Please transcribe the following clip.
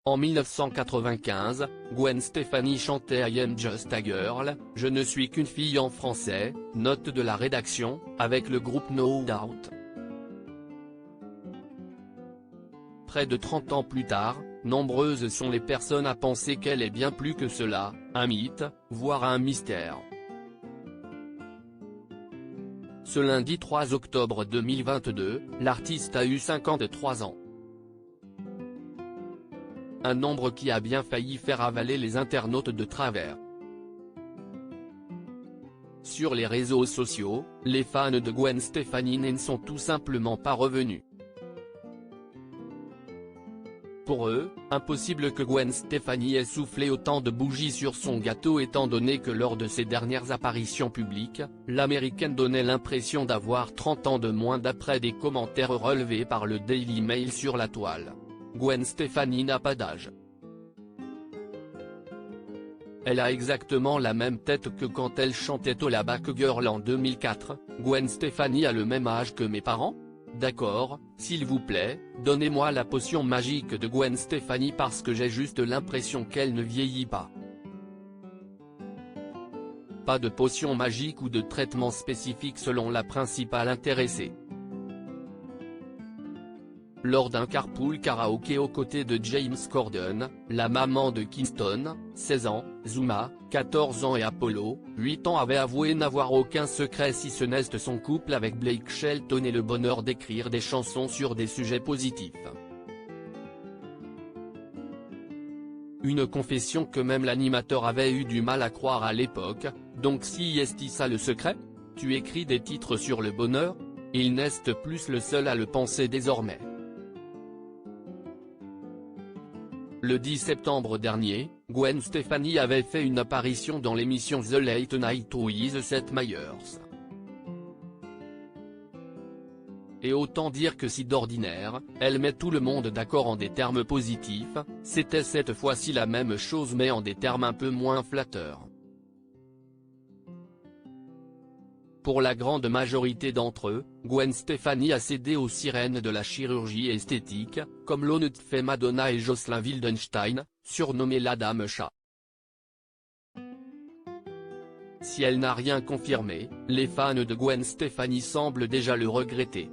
En 1995, Gwen Stefani chantait I Am Just a Girl, Je ne suis qu'une fille en français, note de la rédaction, avec le groupe No Doubt. Près de 30 ans plus tard, nombreuses sont les personnes à penser qu'elle est bien plus que cela, un mythe, voire un mystère. Ce lundi 3 octobre 2022, l'artiste a eu 53 ans. Un nombre qui a bien failli faire avaler les internautes de travers. Sur les réseaux sociaux, les fans de Gwen Stefani ne sont tout simplement pas revenus. Pour eux, impossible que Gwen Stefani ait soufflé autant de bougies sur son gâteau étant donné que lors de ses dernières apparitions publiques, l'américaine donnait l'impression d'avoir 30 ans de moins d'après des commentaires relevés par le Daily Mail sur la toile. Gwen Stefani n'a pas d'âge. Elle a exactement la même tête que quand elle chantait All Back Girl en 2004, Gwen Stefani a le même âge que mes parents ? D'accord, s'il vous plaît, donnez-moi la potion magique de Gwen Stefani parce que j'ai juste l'impression qu'elle ne vieillit pas. Pas de potion magique ou de traitement spécifique selon la principale intéressée. Lors d'un carpool karaoké aux côtés de James Corden, la maman de Kingston, 16 ans, Zuma, 14 ans et Apollo, 8 ans avait avoué n'avoir aucun secret si ce n'est son couple avec Blake Shelton et le bonheur d'écrire des chansons sur des sujets positifs. Une confession que même l'animateur avait eu du mal à croire à l'époque, donc si est-ce ça le secret ? Tu écris des titres sur le bonheur ? Il n'est plus le seul à le penser désormais. Le 10 septembre dernier, Gwen Stefani avait fait une apparition dans l'émission The Late Night with Seth Meyers. Et autant dire que si d'ordinaire, elle met tout le monde d'accord en des termes positifs, c'était cette fois-ci la même chose mais en des termes un peu moins flatteurs. Pour la grande majorité d'entre eux, Gwen Stefani a cédé aux sirènes de la chirurgie esthétique, comme l'ont fait Madonna et Jocelyn Wildenstein, surnommée la Dame Chat. Si elle n'a rien confirmé, les fans de Gwen Stefani semblent déjà le regretter.